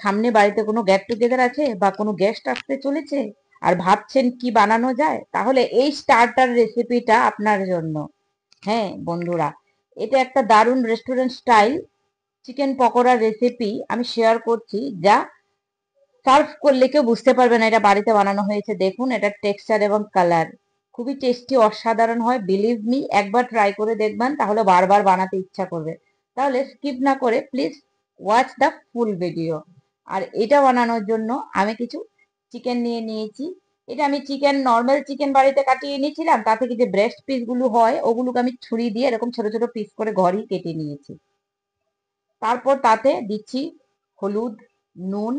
সামনে বাড়িতে কোনো গেট টুগেদার আছে বা কোনো গেস্ট আসতে চলেছে আর ভাবছেন কি বানানো যায়, তাহলে এই স্টার্টার রেসিপিটা আপনার জন্য। হ্যাঁ বন্ধুরা, এটা একটা দারুণ রেস্টুরেন্ট স্টাইল চিকেন পকোড়ার রেসিপি আমি শেয়ার করছি, যা সার্ভ করলে কেউ বুঝতে পারবে না এটা বাড়িতে বানানো হয়েছে। দেখুন এটার টেক্সচার এবং কালার খুবই টেস্টি, অসাধারণ হয়। বিলিভ মি, একবার ট্রাই করে দেখবেন তাহলে বারবার বানাতে ইচ্ছা করবে। তাহলে স্কিপ না করে please watch the full video. আর এটা বানানোর জন্য আমি কিছু চিকেন নিয়ে নিয়েছি। এটা আমি চিকেন, নর্মাল চিকেন বাড়িতে কাটিয়ে নিয়েছিলাম, তা থেকে যে ব্রেস্ট পিস গুলো হয় ওগুলোকে আমি ছুরি দিয়ে এরকম ছোট ছোট পিস করে ঘরেই কেটে নিয়েছি। তারপর তাতে দিচ্ছি হলুদ, নুন,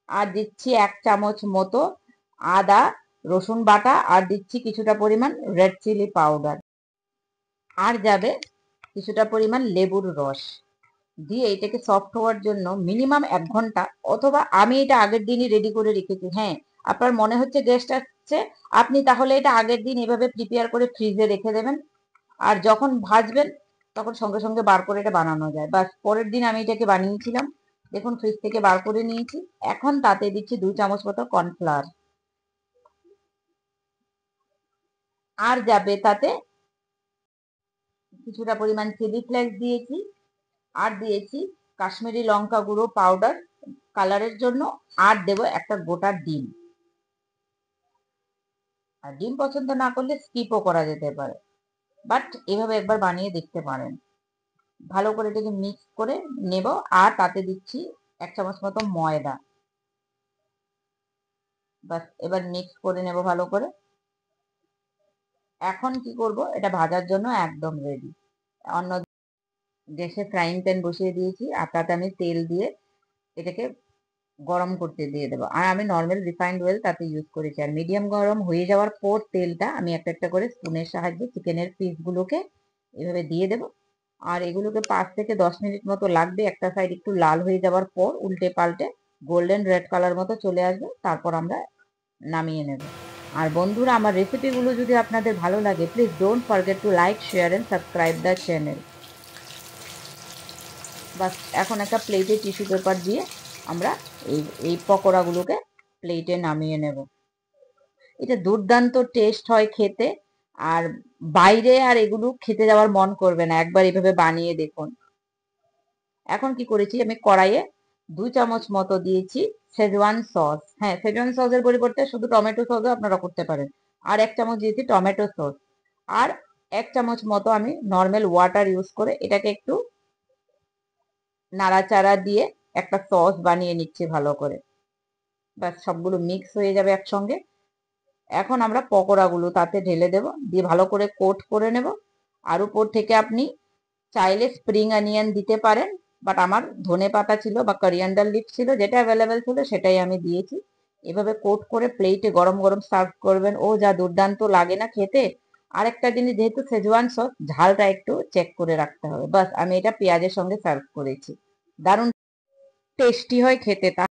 আর দিচ্ছি 1 চামচ মতো আদা রসুন বাটা, আর দিচ্ছি কিছুটা পরিমাণ রেড চিলি পাউডার, আর যাবে কিছুটা পরিমাণ লেবুর রস দিয়ে এটাকে সফট হওয়ার জন্য মিনিমাম 1 ঘন্টা, অথবা আমি এটা আগের দিনই রেডি করে রেখেছি। হ্যাঁ, আপনার মনে হচ্ছে গেস্ট আসছে, আপনি তাহলে এটা আগের দিন এভাবে প্রিপেয়ার করে ফ্রিজে রেখে দেবেন, আর যখন ভাজবেন তখন সঙ্গে সঙ্গে বার করে এটা বানানো যায়। বাস পরের দিন আমি এটাকে বানিয়েছিলাম। দেখুন ফ্রিজ থেকে বার করে নিয়েছি। এখন তাতে দিচ্ছি 2 চামচ মতো কর্নফ্লাওয়ার, আর যাবে তাতে কিছুটা পরিমাণ চিলি ফ্লেক্স দিয়েছি, আর দিয়েছি কাশ্মীরি লঙ্কা গুঁড়ো পাউডার কালারের জন্য, আর দেব একটা গোটা ডিম। আর ডিম পছন্দ না করলে স্কিপও করা যেতে পারে, বাট এভাবে একবার বানিয়ে দেখতে পারেন। ভালো করে এটাকে মিক্স করে নেব, আর তাতে দিচ্ছি 1 চামচ মতো ময়দা। বাস এবার মিক্স করে নেব ভালো করে। এখন কি করব, এটা ভাজার জন্য একদম রেডি। অন্য গ্যাসে ফ্রাইং প্যান বসিয়ে দিয়েছি, আর তাতে আমি তেল দিয়ে এটাকে গরম করতে দিয়ে দেবো। আর আমি নর্মাল রিফাইন্ড অয়েল তাতে ইউজ করেছি। আর মিডিয়াম গরম হয়ে যাওয়ার পর তেলটা আমি একটা একটা করে স্পুনের সাহায্যে চিকেনের পিসগুলোকে এভাবে দিয়ে দেবো। আর এগুলোকে 5 থেকে 10 মিনিট মতো লাগবে। একটা সাইড একটু লাল হয়ে যাওয়ার পর উল্টে পাল্টে গোল্ডেন রেড কালার মতো চলে আসবে, তারপর আমরা নামিয়ে নেব। আর বন্ধুরা, আমার রেসিপিগুলো যদি আপনাদের ভালো লাগে, please don't forget to like, share and subscribe the channel. বাস এখন একটা প্লেটে টিস্যু পেপার দিয়ে আমরা এই পকোড়াগুলোকে প্লেটে নামিয়ে নেব। এটা দুর্দান্ত টেস্ট হয় খেতে, আর বাইরে আর এগুলো খেতে যাওয়ার মন করবে না, একবার এভাবে বানিয়ে দেখুন। এখন কি করেছি, আমি কড়াইয়ে 2 চামচ মতো দিয়েছি শেজওয়ান সস। হ্যাঁ, শেজওয়ান সসের পরিবর্তে শুধু টমেটো সসও আপনারা করতে পারেন। আর 1 চামচ দিয়েছি টমেটো সস, আর 1 চামচ মতো আমি নর্মাল ওয়াটার ইউজ করে এটাকে একটু নাড়াচাড়া দিয়ে একটা সস বানিয়ে নিচ্ছি ভালো করে। ব্যাস সবগুলো মিক্স হয়ে যাবে একসঙ্গে। এখন আমরা পকোড়াগুলো তাতে ঢেলে দেব, দিয়ে ভালো করে কোট করে নেব। আর উপর থেকে আপনি চাইলে স্প্রিং অনিয়ন দিতে পারেন, বাট আমার ধনে পাতা ছিল বা করিয়ান্ডার লিফ ছিল, যেটা অ্যাভেলেবেল ছিল সেটাই আমি দিয়েছি। এভাবে কোট করে প্লেটে গরম গরম সার্ভ করবেন, ও যা দুর্দান্ত লাগে না খেতে। আরেকটা জিনিস, যেহেতু শেজওয়ান সস, ঝালটা একটু চেক করে রাখতে হবে। বাস আমি এটা পেঁয়াজের সঙ্গে সার্ভ করেছি, দারুণ টেস্টি হয় খেতে।